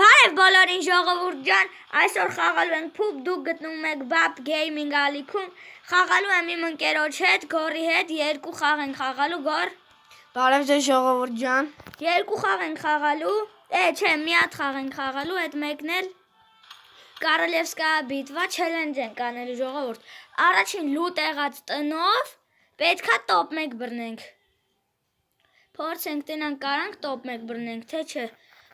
Բարև բոլորին ժողովուրդ ջան, այսօր խաղալու ենք փուփ, դուք գտնում եք Bab Gaming ալիքում, խաղալու եմ իմ ընկերոջ հետ, Գորի հետ, երկու խաղ ենք խաղալու, Գոր։ Բարև ձեզ ժողովուրդ ջան։ Երկու խաղ ենք խաղալու, չէ, մի հատ խաղ ենք խաղալու, այդ մեկն էլ Կարոլևսկայա բիտվա չելենջ ենք անելու ժողովուրդ։ Առաջին լուտ եղած տնով պետքա top 1 բռնենք։ Փորձենք տնանք կարանք top 1 բռնենք, թե չէ։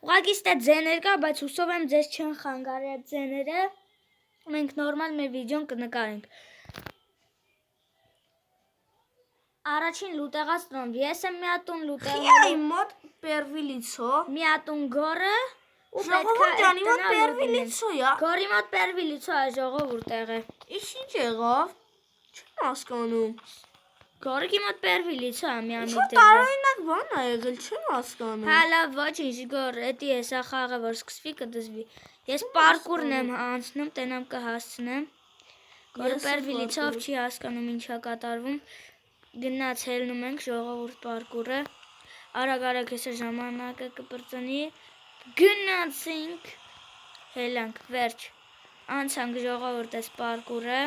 Ուղղակի ստե ձեներ կա, բայց հուսով եմ ձեզ չեն խանգարի այդ ձեները։ Մենք նորմալ մեր վիդեոն կնկարենք։ Առաջին լուտեղած տնով ես եմ մի հատ տուն լուտեղալու։ Իմ մոտ первый лицо։ Մի հատ տուն Գորը ու Ժողովուրդ ջան, իմ մոտ первый лицо է։ Գորի մոտ первый лицо է ժողովուրդ եղե։ Իսկ ինչ եղավ։ Չեմ հասկանում։ Գորի մոտ первый лицо է մի ամի Ինչ տարօրինակ բան ա եղել, չեմ հասկանում։ Հա լավ, ոչինչ, Գոր, էդի է սա խաղը որ սկսվի կդզվի։ Ես պարկուրն եմ անցնում, տենամ կհասցնեմ։ Գորը первый лицով չի հասկանում ինչա կատարվում։ Գնաց հելնում ենք ժողովուրդ պարկուրը։ Արագ-արագ հեսա ժամանակը կպրծնի։ Գնացինք։ Հելանք, վերջ։ Անցանք ժողովուրդ այս պարկուրը։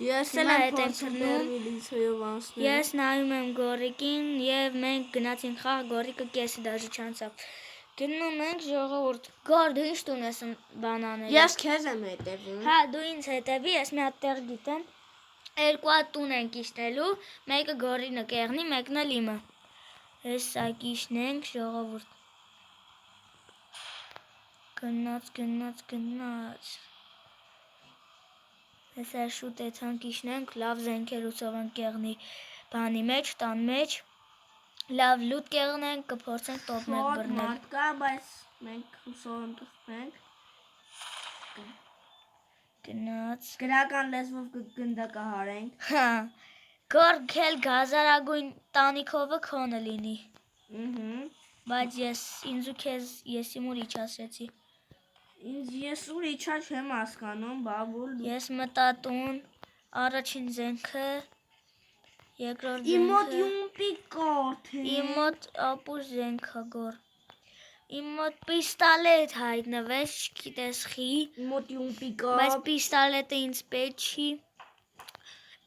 Ես էլ եմ փորձում первый лицոյով անցնել։ Ես նայում եմ Գորիկին եւ մենք գնացինք խաղ, Գորիկը կեսը դաժե չանցավ։ Գնում ենք ժողովուրդ։ Գոր, դու ինչ տուն ես բանանել։ Ես քեզ եմ հետևում։ Հա, դու ինձ հետևի, ես մի հատ տեղ գիտեմ։ Երկու հատ տուն ենք իջնելու, մեկը Գորինը կեղնի, մեկն էլ իմը։ Հեսա կիջնենք ժողովուրդ։ Գնաց։ Հեսա շուտ էցանք իջնենք, լավ զենքեր ուսով ենք կեղնի բանի մեջ, տան մեջ։ Լավ լուտ կեղնենք, կփորձենք top 1 բռնել։ Մարդ կա, բայց մենք հուսով եմ կխփենք։ Գնաց։ Գրական լեզվով կգնդակահարենք։ Հա։ Գոր քել գազարագույն տանիքովը քոնը լինի։ Բայց ինձ ու քեզ ես իմ ուր իջացրեցի։ Ես ուր իջա չեմ հասկանում, բաբուլ։ Ես մտա տուն, առաջին զենքը, երկրորդ Իմ մոտ զենքը։ յումպի կորդ է։ Իմ մոտ ապուր զենքը Գոր։ Իմ մոտ պիստոլետ հայտնվեց, չգիտես խի։ Իմ մոտ յումպի կա։ Բայց պիստոլետը ինձ պետք չի։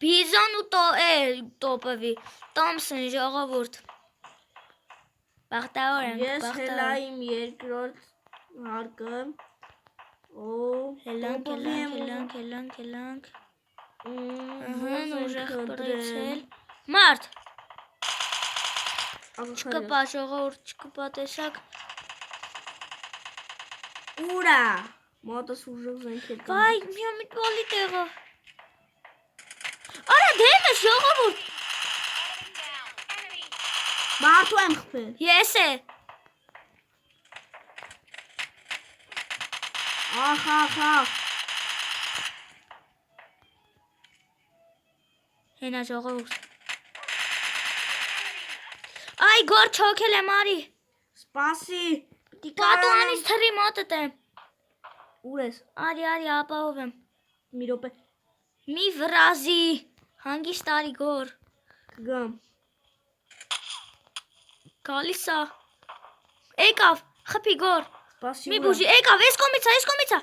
Բիզոն ու տոպովի, Տոմսոն ժողովուրդ։ Բախտավոր ենք, Ես հելա իմ երկրորդ հարկը։ Հելանք։ Ուժեղ պրեցել։ Մարդ։ Չկպա ժողովուրդ, չկպա տեսակ։ Ուրա։ Մոտս ուժեղ զենքեր կա։ Վայ, մի միտվալի տեղը։ Արա դեմ ես ժողովուրդ։ Մարդու եմ խփել։ Ես է։ Ախ։ Հենա ժողովուրդ։ Այ Գոր չոքել եմ արի։ Սպասի։ Կատուանից թրի մոտդ եմ։ Ուր ես։ Արի, ապահով եմ։ Մի րոպե։ Մի վրազի։ Հանգիստ արի Գոր։ Կգամ։ Գալիս ա։ Եկավ, խփի Գոր։ Սպասի։ Մի բուժի, եկավ, այս կողմից ա։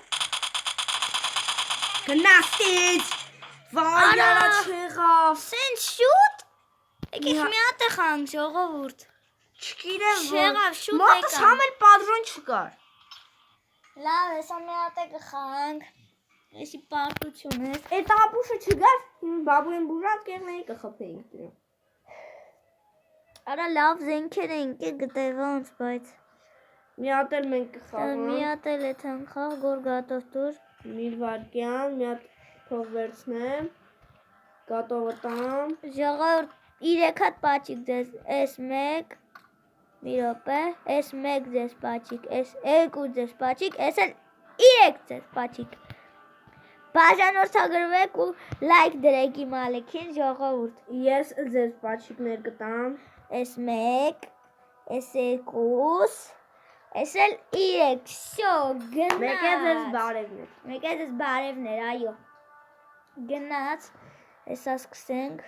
Գնացից։ Վայ, արա չեղավ։ Սենց շուտ։ Եկեք մի հատ է խանք ժողովուրդ։ Չգիտեմ Չեղավ, շուտ մոտս եկավ։ համ էլ պատրոն չկար։ Լավ, հեսա մի հատ է կխանք։ Եսի պարտություն ես։ Այդ ապուշը չգար, բաբուին բուժած կերնեի կխփեինք դրան։ Արա լավ զենքեր ենք գտել ոնց, բայց Մի հատ էլ մենք կխաղանք։ մի հատ էլ էթան խաղ Գոր գատով դուր։ Մի վարկյան, մի հատ թող վերցնեմ։ Գատովը տամ։ Ժողովուրդ 3 հատ պաչիկ ձեզ, S1 մի րոպե, S1 ձեզ պաչիկ, S2 ձեզ պաչիկ, S էլ 3 ձեզ պաչիկ։ Բաժանորդագրվեք ու լայք դրեք իմ ալիքին ժողովուրդ։ Ես ձեզ պաչիկներ կտամ։ S1, S2, S էլ 3, շո, գնաց։ Մեկը ձեզ բարևներ։ Մեկը ձեզ բարևներ, այո։ Գնաց, հեսա սկսենք։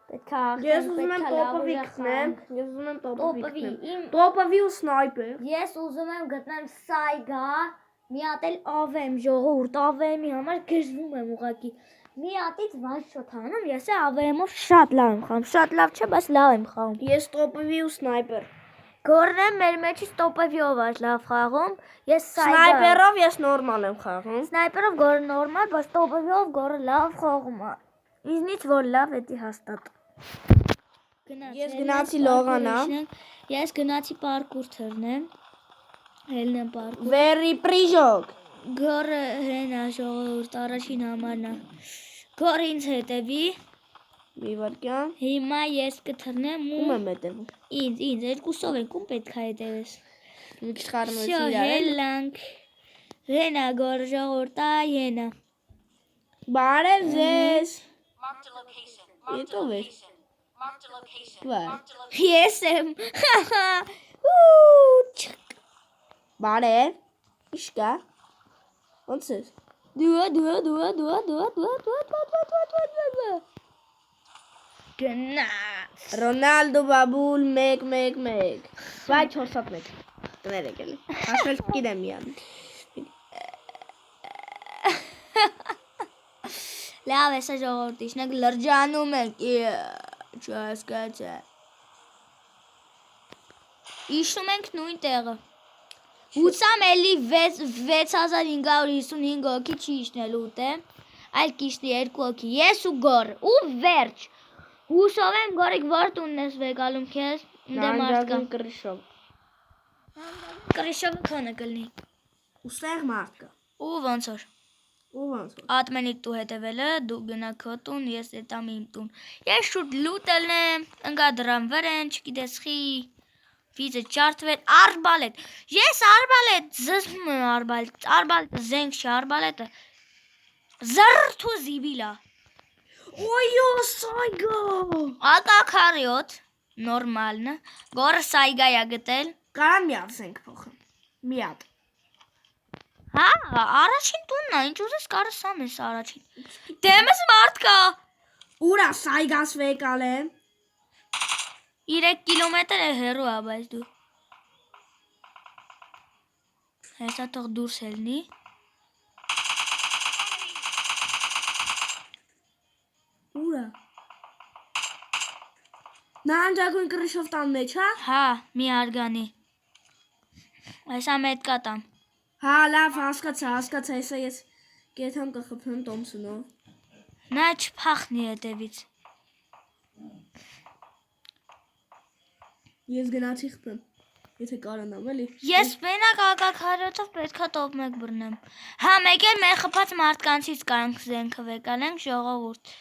Պետք է ախտենք, Ես ուզում եմ տոպովի գտնեմ։ Տոպովի ու սնայպեր։ Ես ուզում եմ գտնեմ Սայգա, մի հատ էլ AVM ժողովուրդ, AVM-ի համար գժվում եմ ուղղակի։ Մի հատից one-shot անում, ես AVM-ով շատ լավ եմ խաղում, շատ լավ չէ, բայց լավ եմ խաղում։ Ես տոպովի ու սնայպեր։ Գորնեմ մեր մեջից տոպովիով է լավ խաղում, ես Սայգա։ Սնայպերով ես նորմալ եմ խաղում։ Սնայպերով գորը նորմալ, բայց տոպովիով գորը լավ խաղում է։ Իզնից որ լավ էդի հաստատ։ Ես գնացի լողանա։ Ես գնացի պարկուր թռնեմ։ Հելնեմ պարկուր։ Very prижок։ Գորը հենա ժողովուրդ առաջին համարն է։ Գորը ինձ հետևի։ Մի վարքյան։ Հիմա ես կթռնեմ Ում եմ հետևում։ ինձ երկուսով ենք, ում պետք է հետևես։ Մի քիչ խառնվեցի Всё, իրար։ հելանք։ Հենա գորը ժողովուրդ, այ հենա։ Բարև ձեզ։ Marked a location. Ito ves. Marked a location. Vai. Marked a location. Ես եմ։ Ու Բարև։ Ինչ կա։ Ոնց ես։ դու գնաց։ Ռոնալդո բաբուլ 1-1-1։ Վայ 4-1։ Տներ եկել։ Հաշվել գիտեմ միան։ Լավ է սա ժողովուրդ, իշնակ լրջանում ենք։ Չհասկացա։ Իշնում ենք նույն տեղը։ Հուսամ էլի 6555 հոգի չի իշնել ուտե, այլ կիշնի 2 հոգի, ես ու գոր, ու վերջ։ Հուսով եմ գորիկ որ տունն ես վեկալում քեզ, ունդե մարդ կա։ կրիշով։ Կրիշովը քոնը կլնի։ Ուստեղ մարդ կա։ Ու ոնց որ։ Ու ոնց։ Ատմենի տու հետևելը, դու գնա քո տուն, եսետամ իմ տուն։ Ես շուտ լուտելն եմ, ընկա դրան վրեն, չգիտես խի, վիզը ճարտվել, արբալետ։ Ես արբալետ, զզում եմ արբալետ, զենք չի արբալետը։ Զրթու զիբիլա։ Օյո, սայգա։ AK-47, նորմալն է, գորը սայգա է գտել։ Կարան մի հատ զենք փոխեմ։ Մի հատ։ Հա, առաջին տունն է, ինչ ուզես կարս սամ ես առաջին։ Դեմս մարդ կա։ Ուրա սայգաս վեկալ է։ 3 կիլոմետր է հեռու է, բայց դու։ Հեսա թող դուրս ելնի։ Ուրա։ Նա անջագույն կրիշով տան մեջ, հա։ Հա, մի արգանի։ Այսա մետ կատամ։ Հա, լավ, հասկացա, հեսա ես կեթամ կխփեմ Տոմսոնով։ Նա չփախնի հետևից։ Ես գնացի խփեմ։ Եթե կարանամ, էլի։ Ես մենակ AK-47-ով պետքա top 1 բռնեմ։ Հա, մեկ էլ մեր խփած մարդկանցից կանք զենքը վեկանենք ժողովուրդ։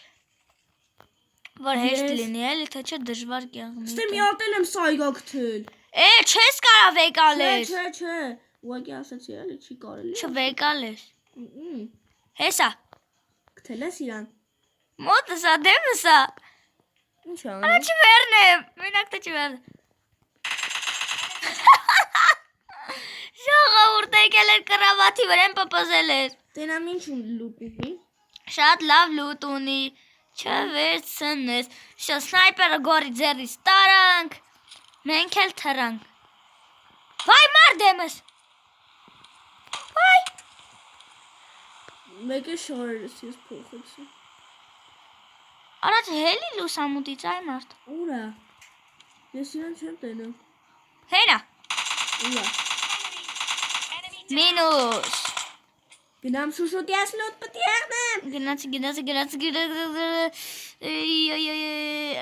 Որ հեշտ լինի, էլի թե չէ դժվար կեղմի։ Ստե մի հատ եմ սայգա գտել։ Չես կարա վեկալես։ Չէ։ Ուղղակի ասացի, էլի չի կարելի։ Չվեկալես։ Մ-մ, Հեսա։ Գտել ես իրան։ Մոտս ա, դեմս ա։ Ինչ անում։ Արա չվերնեմ, մենակ թե չվերնեմ։ Ժողովուրդ եկել էր կրավաթի վրան պպզել էր։ Տենամ ինչ լուտ ունի։ Շատ լավ լուտ ունի, չվերցնես։ Շո սնայպերը գորի ձեռից տարանք, մենք էլ թրանք։ Վայ մար դեմս։ Վայ։ Մեկը շորերս ես փոխեցի։ Առաջ հելի լուսամուտից այ մարդ։ Ուրա։ Ես իրան չեմ տենում։ Հենա։ Ուրա։ Մինուս։ Գնամ շուշուտ ես լուտ պտի եղնեմ։ Գնացի։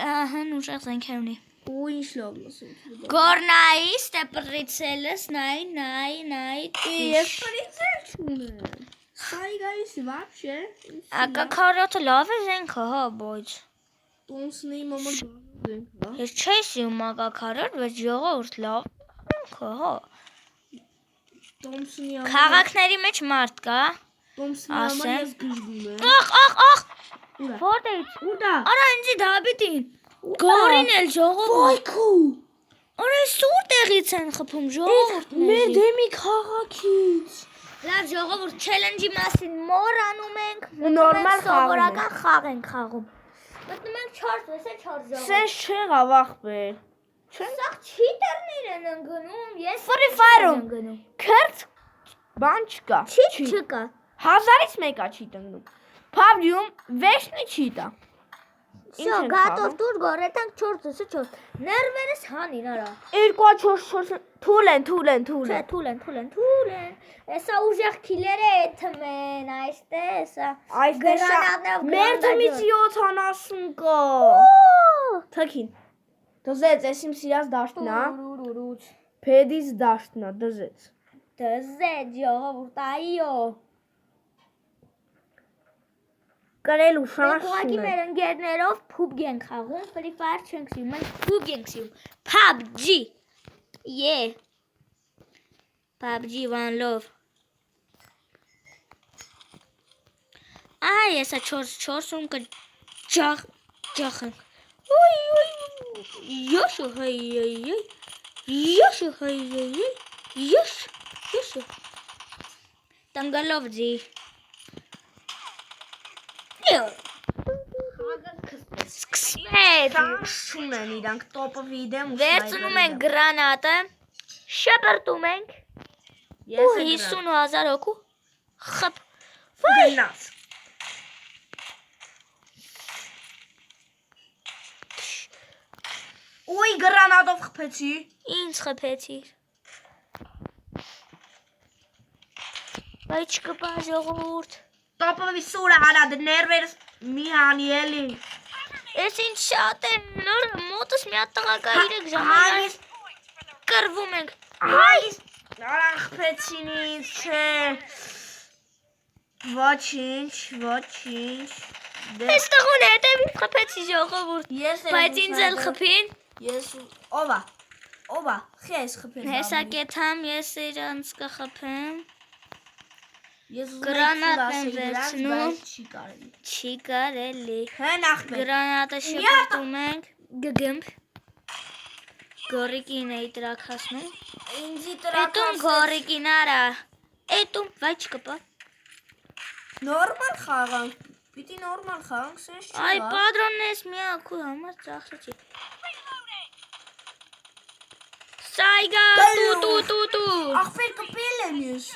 Ահան ուշեղ զենքեր ունի։ Ու ինչ լավ լսում։ Գորնայի ստեպրիցելս, նայ։ Ես պրիցել չունեմ։ Սայգայիս вообще։ AK-47-ը լավ է զենքը, հա, բայց։ Տոնսնի մամա գանք, հա։ Ես չէի սիրում AK-47, բայց ժողովուրդ լավ զենքը, հա։ Տոմսոնի Քաղաքների մեջ մարդ կա։ Տոմսոնի համար ես գժվում եմ։ Ախ։ Ուրա։ Որտե՞ց։ Ուրա։ Արա ինձի դաբիտին։ Գորին էլ ժողովուրդ։ Ոյքու։ Արա սուր տեղից են խփում Մեր ժողովուրդների։ դեմի քաղաքից։ Լավ ժողովուրդ, չելենջի մասին մոռանում ենք։ Նորմալ խաղում Սովորական խաղ ենք խաղում։ Մտնում ենք 4 վեսը 4 ժողովուրդ։ Սենց չեղավ ախպեր։ Սա չիտերներ են ընկնում, ես Free Fire-ում ընկնում։ քրտ բան չկա։ Չկա։ 1000-ից մեկա չի տնգնում։ PUBG-ում վեշնի չի տա։ Շո, գատով դուր գորետանք 4 վեսը 4։ Ներվերս հանին արա։ 2-4 թուլ են։ Չէ, թուլ են։ Էսա ուժեղ քիլերը էթմեն, այստես, Այս գրանատներով մեր թմից 70 կա։ Թքին։ Դզեց, ես իմ սիրած դաշտն է։ Փեդից դաշտն է, դզեց։ Դզեց ժողովուրդ, այո։ Կրելու Մենք շանս ուղղակի մեր ընկերներով PUBG ենք խաղում, Free Fire չենք սիրում, մենք PUBG ենք սիրում։ PUBG։ Yeah. PUBG one love։ Այ էսա 4-4-ում կջախենք։ Յոշո հայ։ Յոշո։ Տանգալով ձի։ Սկսվեց։ շունեն իրանք տոպը վիդեմ ու Վերցնում ենք գրանատը, շպրտում ենք ու 50,000 հոգու խփ։ գնաց։ Ոյ գրանատով խփեցի։ Ինձ խփեցիր։ Բայց չկպա ժողովուրդ։ Տոպը սուրը արա ներվերս մի հանի էլի։ Ես ինձ շատ են նոր մոտս մի հատ տղակա 3 ժամանակ կռվում ենք։ Այս արա խփեցին ինձ չէ։ Ոչինչ։ Այս տղուն հետևից խփեցի ժողովուրդ։ Բայց ինձ էլ խփին։ Ես ովա, խես խփեն։ Հեսա կեթամ ես իրանց կխփեմ։ Ես Գրանատն եմ վերցնում։ Չի կարելի։ Հեն ախպեր։ Գրանատը շպրտում ենք, գգմբ։ Գորիկին էի տրակասնում։ Ինձի Էտում գորիկին արա։ Էտում վայ չկպա։ Նորմալ խաղանք։ Պիտի նորմալ խաղանք, սենց չի։ Այ պատրոնն ես միակ ու համար ծախսեցի։ Սայգա տու։ Ախպեր կպել եմ ես։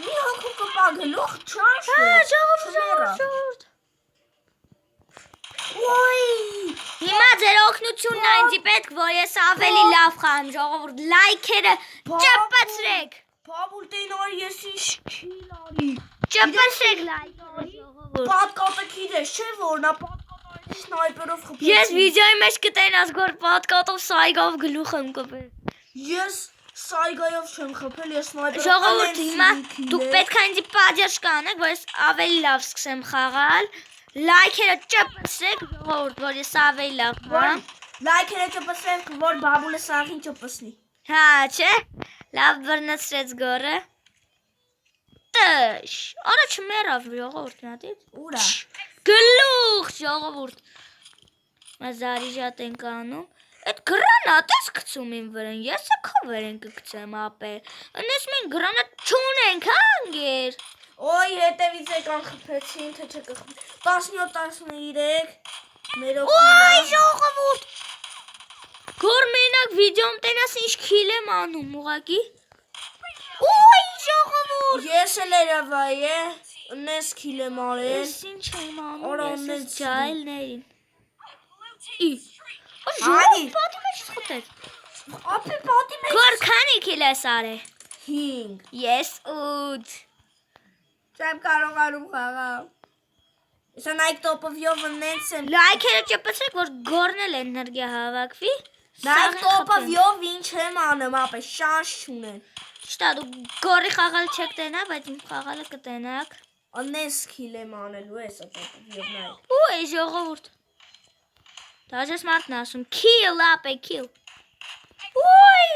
Մի հոգու կպա գլուխ չանշ։ Ժողովուրդ։ Ոյ։ Հիմա ձեր օգնությունն է ինձի պետք, որ ես ավելի լավ խաղամ, ժողովուրդ, լայքերը ճպացրեք։ Պապուլտին որ ես ինչ քիլարի։ Ճպացրեք լայքերը, ժողովուրդ։ Պատկոտը քիդես չէ որ նա պատկոտը սնայպերով խփեց։ Ես վիդեոյի մեջ կտենաս որ պատկոտով սայգով գլուխ եմ կպել։ Ես սայգայով չեմ խփել, ես սնայպերով։ Ժողովուրդ, հիմա դուք պետք է ինձ պատժ կանեք, որ ես ավելի լավ սկսեմ խաղալ։ Լայքերը ճպացրեք, ժողովուրդ, որ ես ավելի լավ խաղամ։ Լայքերը ճպսենք, որ բաբուլը սաղին ճպսնի։ Հա, չէ։ Լավ բռնացրեց գորը։ Տշ։ Արա չմեռավ ժողովուրդ նատից։ Ուրա։ Գլուխ ժողովուրդ։ Մազարի ժատ ենք անում։ Այդ գրանատ ես գցում իմ վրան։ Ես քո վրան կգցեմ ապե։ Անես մենք գրանատ չունենք, հա անգեր։ Ոյ հետևից եկան խփեցին, թե չկխփի։ 17-13 մերով։ Ոյ ժողովուրդ։ Գոր մենակ վիդեոմ տենաս ինչ քիլ եմ անում ուղակի։ Ոյ ժողովուրդ։ Ես էլ երավայ է, նես քիլ եմ արել։ Ես ինչ եմ անում։ Օրա Ես ունես ջայլներին։ Անի։ Ժողովուրդ պատի մեջ խփեց։ Ապի պատի մեջ։ Գոր քանի քիլ ես արել։ 5։ Ես 8։ Չեմ կարողանում խաղալ։ Եսա նայք տոպովյով նենց եմ։ Լայքերը ճպցրեք, որ գորն էլ էներգիա հավաքվի։ Նայք տոպովյով ինչ եմ անում, ապե շանս չունեն։ Շտա դու գորի խաղալ չեք տենա, բայց իմ խաղալը կտենաք։ Անես քիլ եմ անելու եսա տոպովյով նայք։ Ուй ժողովուրդ։ Դաժես մարդն ասում kill ապե kill։ Ուй։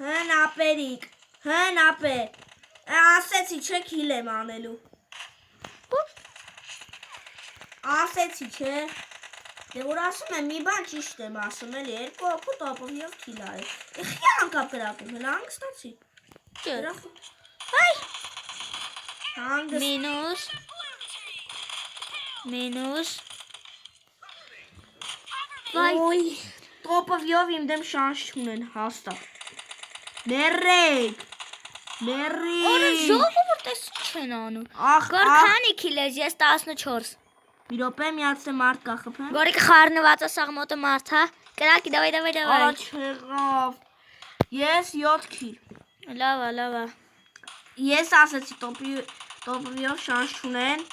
Հեն ապերիկ, հեն ապե։ Ասեցի չէ քիլ եմ անելու։ Ասեցի չէ։ Դե որ ասում եմ մի բան ճիշտ եմ ասում էլի, երկու հոգու տոպովյով քիլ արել։ Իխի անկա կրակում, հենց հանգստացի։ Այ Հանգստ։ մինուս։ Մինուս։ Վայ, Ոյ, տոպովյով իմ դեմ շանս չունեն, հաստատ։ Մերրեք։ Օր ժողովուրդ էս չեն անում։ Ախ, Գոր ախ, քանի քիլ ես 14։ մի րոպե միացե մարդ կա խփեմ։ Գորիկ խառնված է սաղմոտը մարդ, հա։ Կրակի, դավայ։ Արա չեղավ։ Ես 7 քիլ։ Լավա։ Ես ասեցի տոպովյով շանս չունեն։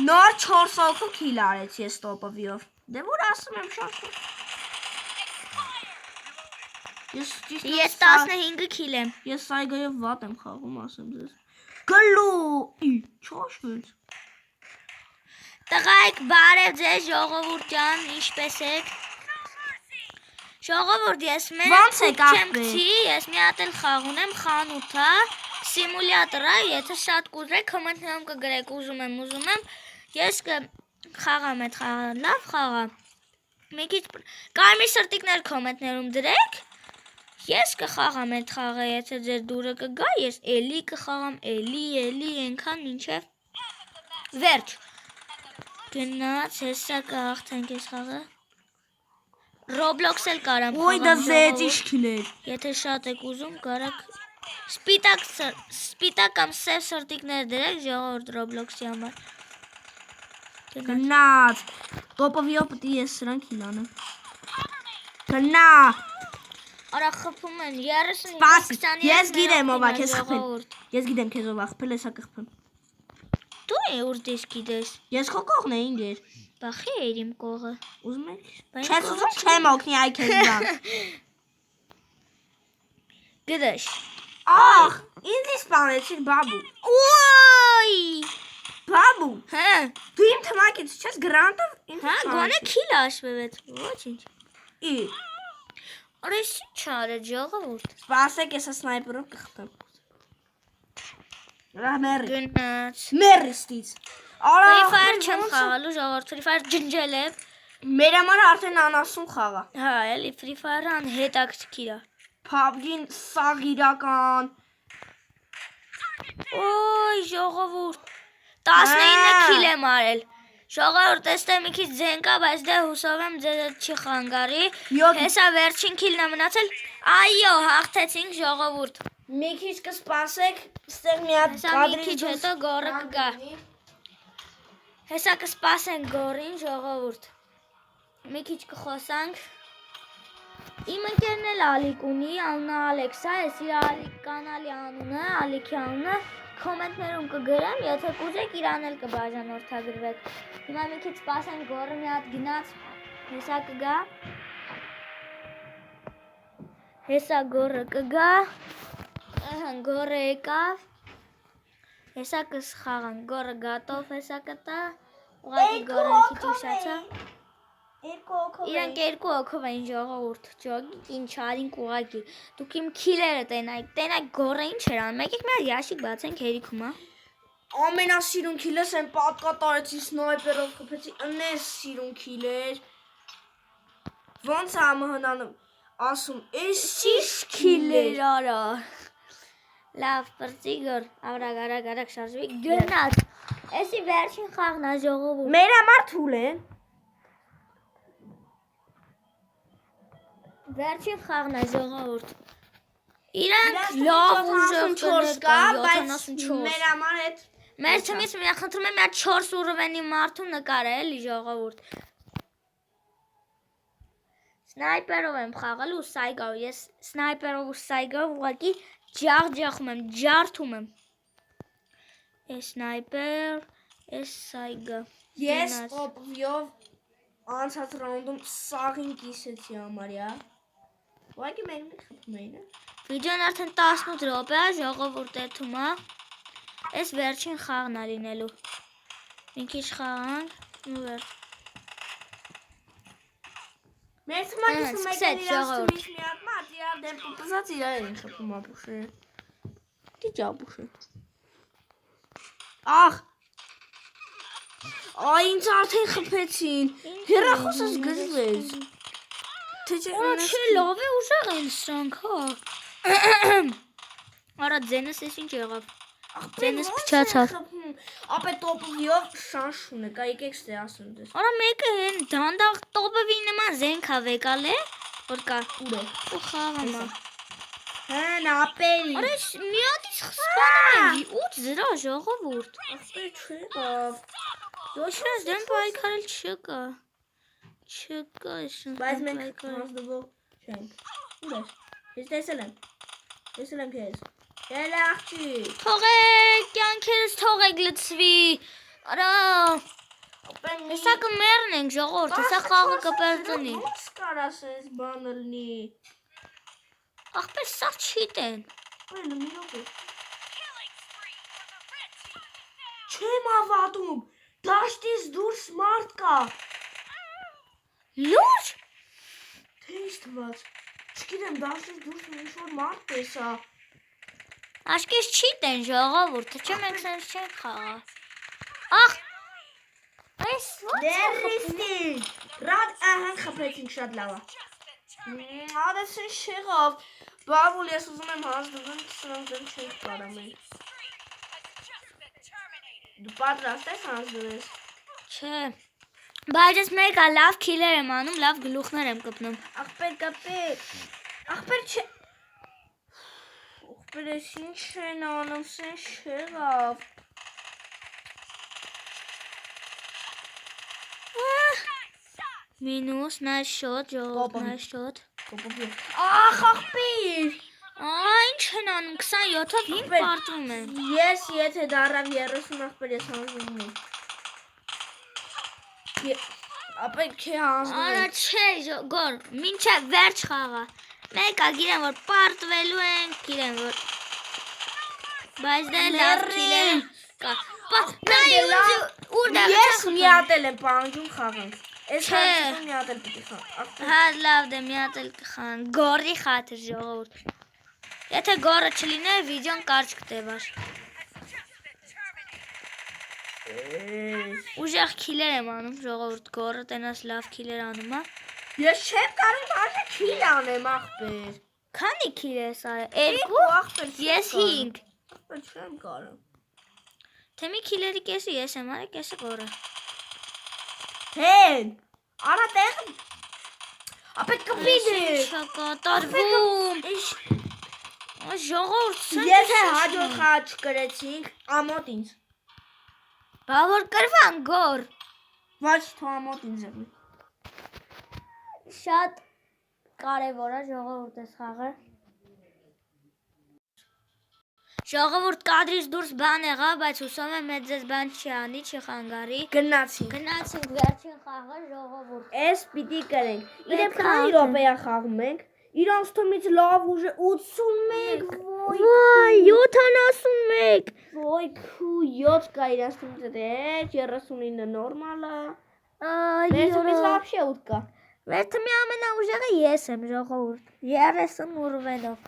Նոր 4 հոգու քիլ արեց ես տոպովյով։ Դե որ ասում եմ շանս չունեն։ Ես 15 քիլ եմ։ Ես սայգայով վատ եմ խաղում, ասեմ ձեզ։ Գլու, չոշվեց։ Տղայք, բարև ձեզ ժողովուրդ ջան, ինչպես եք։ Ժողովուրդ, ես Ոնց եք, ախպեր։ ես մի հատ էլ խաղ ունեմ, խանութ է, սիմուլյատոր է, եթե շատ կուզրեք, կոմենտներում կգրեք, ուզում եմ, ես կխաղամ այդ խաղը, լավ խաղա։ Մի քիչ կարմիր սրտիկներ կոմենտներում դրեք, ես կխաղամ այդ խաղը, եթե ձեր դուրը կգա, ես էլի կխաղամ, էլի, ենքան մինչև վերջ։ Գնաց, հեսա կաղթենք ես խաղը։ Roblox էլ կարամ Ոյ դա խաղամ զեծիշ քիլեր։ Եթե շատ եք ուզում, կարակ սպիտակ կամ սև սրտիկներ դրեք ժողովուրդ Roblox-ի համար։ Գնաց։ Տոպովյով պետք է ես սրանք քիլ անեմ։ Գնա։ Արա խփում են 30 Սպասի, 20 ես գիտեմ ով է քեզ խփել։ Ես գիտեմ քեզ ով է խփել, հեսա կխփեմ։ Դու ուր դես գիտես։ Ես քո կողն էի ինգեր։ Բախի էր իմ կողը։ Ուզում եք։ Բայց Չես կողը ուզում չեմ օգնի այ քեզ դան։ Գդաշ։ Ախ, ինձ սպանեցիր բաբու։ Ոյ։ Բաբու, Հա, դու իմ թմակից չես գրանտով ինձ։ հա, գոնե քիլ աշվեց։ Ոչինչ։ Ի։ Արա ինչ արեց ժողովուրդ։ Սպասեք, ես սնայպերով կխփեմ։ Ռամեր։ Գնաց։ Մերստից։ Արա, Free Fire չեմ խաղալու ժողովուրդ, Free Fire ջնջել եմ։ Մեր համար արդեն անասուն խաղա։ Հա, էլի Free Fire-ն հետաքրքիր է։ PUBG-ն սաղ իրական։ Ոյ, ժողովուրդ 19 քիլ եմ արել։ Ժողովուրդ, այստեղ մի քիչ ձեն կա, բայց դե հուսով եմ ձեզ չի խանգարի։ Հեսա վերջին քիլն է մնացել։ Այո, հաղթեցինք ժողովուրդ։ Մի քիչ կսպասեք, ստեղ մի հատ Հեսա մի քիչ հետո գորը կգա։ Հեսա կսպասենք գորին ժողովուրդ։ Մի քիչ կխոսանք։ Իմ ընկերն էլ Ալիկ ունի, անունը Ալեքս է, ես իր Ալիկ կանալի անունը, Ալիքի անունը կոմենտներում կգրեմ, եթե կուզեք իրան էլ կբաժանորդագրվեք։ Հիմա մի քիչ սպասենք գորը մի հատ գնաց, հեսա կգա։ Հեսա գորը կգա։ Գորը եկավ։ Հեսա կսխաղան, գորը գատով հեսա կտա։ Ուղղակի գորը մի քիչ ուշացա։ Երկու հոգով։ Իրանք երկու հոգով էին ժողովուրդ, ջոգինգ ինչ արինք ուղակի։ Դուք իմ քիլերը տենայք գորը ինչ էր անում։ Եկեք մի հատ ящик բացենք հերիքում, հա։ Ամենասիրուն քիլս եմ պատկատարեցի սնայպերով խփեցի, ընես սիրուն քիլեր։ Ոնց է ԱՄՆ-ն ասում, էս շիշ քիլեր արա։ Լավ, պրծիգոր, արագ շարժվի, գնաց։ Էսի վերջին խաղն է ժողովուրդ։ Մեր համար թուլ են։ Վերջին խաղն է ժողովուրդ։ Իրանք լավ ուժով 74 կա, բայց 74 մեր համար այդ Մեր թիմից մի խնդրում եմ մի հատ 4 ուռվենի մարդու նկարը էլի ժողովուրդ։ Սնայպերով եմ խաղալու ու սայգով, ես սնայպերով ու սայգով ուղղակի ջախում եմ, ջարդում եմ։ Ես սնայպեր, ես սայգը։ Ես տոպովյով անցած ռաունդում սաղին կիսեցի համարյա։ Ուղղակի մենք խփում էին, է։ Վիդեոն արդեն 18 րոպե է, ժողովուրդ էթում է։ Այս վերջին խաղն է լինելու։ Մի քիչ խաղանք ու վերջ։ Մեր թմակից ու մեկն իրաց ժողովուրդ։ թմից մի հատ մարդ իրար դեմ պպզած իրար են խփում ապուշը։ Դիչ ապուշը։ Ախ։ Այ ինձ արդեն խփեցին։ Հեռախոսս գզվեց։ Թե Չէ, լավ է ուժեղ են սրանք, հա։ Արա ձենս էս ինչ եղավ։ Ձենս փչացավ։ Ապե տոպովիով շանս ունեք, եկեք ստե ասում դες։ Արա մեկը հեն դանդաղ տոպովի նման զենք ա վեկալ է, որ կա Ուր է։ ու խաղում ա։ Հեն ապերի։ Արա մի հատից սպանում են 8 0 ժողովուրդ։ Ապե չեղավ։ Ոչինչ դեմ պայքարել չկա։ Չկա շն։ Բայց մենք հանձնվող չենք։ Ուր է։ Ես տեսել եմ։ Տեսել եմ քեզ։ Էլ աղջի։ Թողեք, կյանքերս թողեք լցվի։ Արա, հեսա կմեռնենք ժողովուրդ, հեսա խաղը կպերծնի։ Ո՞նց կարաս էս բանը լինի։ Ախպեր սա չիտեն։ Այլ մի րոպե։ Չեմ ավատում։ Դաշտից դուրս մարդ կա։ Լուրջ։ Թե ինչ թված։ Չգիտեմ, դաշտից դուրս ինչ-որ մարդ տեսա։ Աշկես չիտեն ժողովուրդ, թե մենք սենց չենք խաղա։ Ախ, այս ո՞նց է խփում։ Դերիստին։ Ռադ ահան խփեցինք շատ լավ է։ Ադես ինչ եղավ։ Բավուլ ես ուզում եմ հանձնվում, սրանք դեմ չենք կարող մենք։ Դու պատրաստ ես հանձնվես։ Չէ։ Բայց ես մեկա լավ քիլեր եմ անում, լավ գլուխներ եմ կպնում։ Ախպեր կապեր։ Ախպեր չէ։ Ախպեր ես ինչ են անում, սենց եղավ։ Մինուս, նայ շոտ, ժողովուրդ, նայ շոտ։ Ախ ախպեր։ Ինչ են անում 27-ով 5 պարտվում են։ Ես եթե դարավ 30 ախպեր ես հանձնում եմ։ Ապե քե հանձնում Արա եմ։ չէ, գոր, մինչև վերջ խաղա։ Մեկա գիրեմ որ պարտվելու են, գիրեմ որ բայց դե լավ քիլեր կա։ Նայ ուր դա Ես միատել եմ պահանջում խաղանք։ Ես Չէ։ հանձնում միատել պիտի խաղ։ Հա լավ դե մի հատ էլ կխան։ Գորի խաթր ժողովուրդ։ Եթե գորը չլիներ, վիդեոն կարճ կտևար։ Ուժեղ քիլեր եմ անում, ժողովուրդ, գորը տենաս լավ քիլեր անում, հա։ Ես չեմ կարող արժե քիլ անեմ ախպեր։ Քանի քիլեր ես արել։ 2, ախպեր։ ես 5։ Ախպեր չեմ կարող։ Թե մի քիլերի կեսը ես եմ արել, կեսը գորը։ Հեն։ Արա տեղ։ Ապե կպիդի։ Չկատարվում։ Ժողովուրդ, Եթե հաջորդ խաղ չկրեցինք, ամոթ ինձ։ բա որ կրվան գոր։ Ոչ թո ամոթ ինձ եղի։ Շատ կարևոր է ժողովուրդ այս խաղը։ Ժողովուրդ կադրից դուրս բան եղավ, բայց հուսով եմ մեծ ձեզ բան չի անի, չխանգարի։ Գնացինք։ Գնացինք վերջին խաղը ժողովուրդ։ Էս պիտի կրենք։ Իրենք Պետք է քանի ալտը։ րոպեա խաղում ենք։ Իրանց թումից լավ ուժը 81 Վայ, 71։ Ոյ քու 7 կա իրանց թումից հետ 39 նորմալը։ Մեր թումից вообще 8 կա։ Մեր թմի ամենաուժեղը ես եմ ժողովուրդ։ 30 ուրվելով։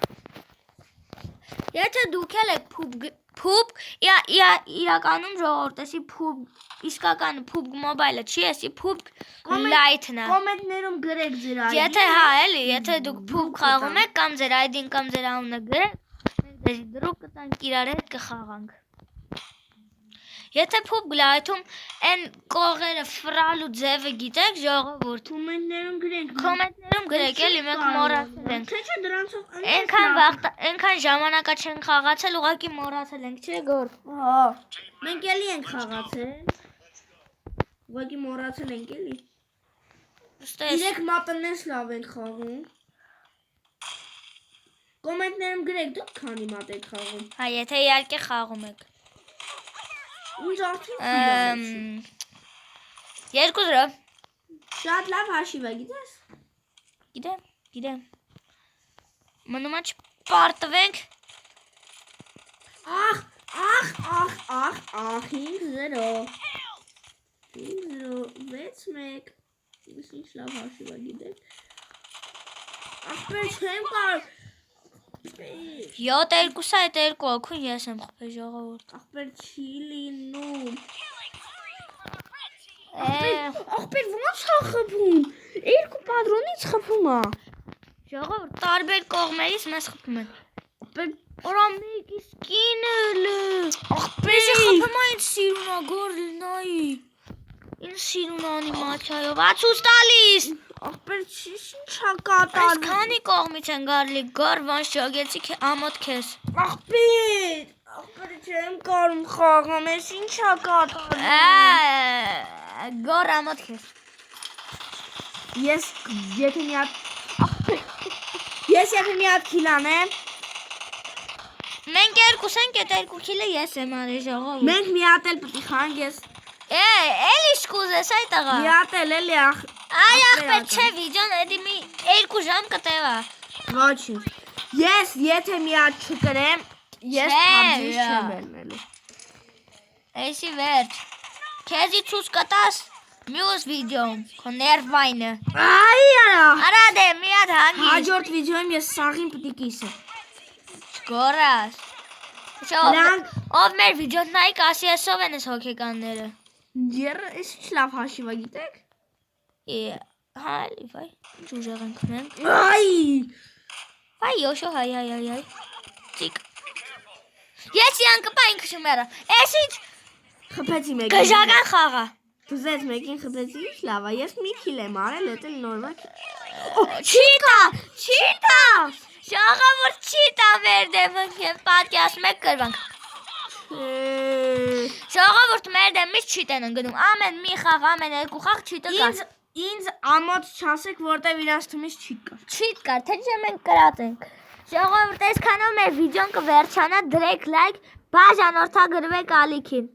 Եթե դուք էլ եք փուբ, իրականում ժողովուրդ, էսի փուբ իսկական PUBG Mobile-ը չի, էսի PUBG Lite-ն է։ Կոմենտներում գրեք ձեր ID։ Եթե հա էլի, եթե դուք PUBG խաղում եք կամ ձեր ID-ն կամ ձեր անունը գրեք, մենք դեզի դրուկ կտանք իրար հետ կխաղանք։ Եթե PUBG Lite-ում այն կողերը ֆրալու ձևը գիտեք ժողովուրդ, Կոմենտներում գրենք։ կոմենտներում գրեք էլի մենք մոռացել ենք։ Թե չէ դրանցով Այնքան ժամանակա չենք խաղացել, ուղղակի մոռացել ենք, չէ՞ գոր։ Հա։ Մենք էլի ենք խաղացել։ Ուղղակի մոռացել ենք էլի։ Ստես։ 3 մատներս լավ են խաղում։ Կոմենտներում գրեք դուք քանի մատ եք խաղում։ Հա, եթե իհարկե խաղում եք։ Ինչ արդյոք։ 2-0։ Շատ լավ հաշիվ է, գիտես։ Գիտեմ։ Մնում է չպարտվենք։ Ախ, 5-0։ 5-0, 6-1։ Ինչ լավ հաշիվ է, գիտես։ Ախպեր չեմ կարող։ 7-2-ը այդ 2 օքուն ես եմ խփել ժողովուրդ։ Ախպեր չի լինում։ Է, Ախպեր ո՞նց է խփում։ 2 պատրոնից խփում է։ ժողովուրդ տարբեր կողմերից մեզ խփում են։ Ախպեր Օրա մեկի սկինել։ ախպեր Ես խփում այն սիրունա գորլնայի։ Ինչ սիրուն անիմացիայով, ացուց տալիս։ ախպեր ինչա կատարվում։ Այսքանի կողմից են գարլի գարվան շագեցի ամոթ քեզ։ Ախպեր չեմ կարում խաղամ, ես ինչա կատարվում։ Գոր ամոթ քեզ։ Ես եթե մի հատ քիլ անեմ, Մենք երկուս ենք, այդ երկու քիլը ես եմ արի ժողով։ մենք մի հատ էլ պետք է խանք ես։ Էլի սկուզես այդ աղա։ Մի հատ էլ էլի Այ ախպեր չէ վիդեոն էդի մի 2 ժամ կտևա։ Ոչինչ։ Ես եթե մի հատ չկրեմ, ես Չէ, PUBG վա։ չեմ վերնելու։ Էսի վերջ։ Քեզի ցույց կտաս մյուս վիդեոն, քո ներվայնը։ Այ արա։ Արա դե մի հատ հանգի։ Հաջորդ վիդեոյում ես սաղին պետք է կիսեմ։ Գորաս։ Նրանք- Ով մեր վիդեոն նայի կասի էսով են էս հոգեկանները։ Երը էս ինչ լավ հաշիվա գիտեք։ Հա, էլի վայ։ Ինչ ուժեղ ենք մենք։ Այ։ Վայ յոշո հայ։ Տիկ։ Ես յանկպա ինքը շմերը։ Էս ինչ Խփեցի մեկին։ գժական խաղա։ Դուզեց մեկին խփեցի, ինչ լավ է։ Ես մի քիլ եմ արել, դա էլ նորմալ։ Չիտա։ Ժողովուրդ չիտա մեր դեմը եւ պատկաստ մեկ կրվանք։ Ժողովուրդ մեր դեմից չիտեն ընկնում։ Ամեն մի խաղ, ամեն երկու խաղ չիտը կա։ Ինձ ամոթ չասեք, որտեվ իրանց թմից չի կար։ Չիտ կար, թե չէ մենք կրած ենք։ Ժողովուրդ, այսքանով մեր վիդեոն կվերջանա, դրեք լայք, բաժանորդագրվեք ալիքին։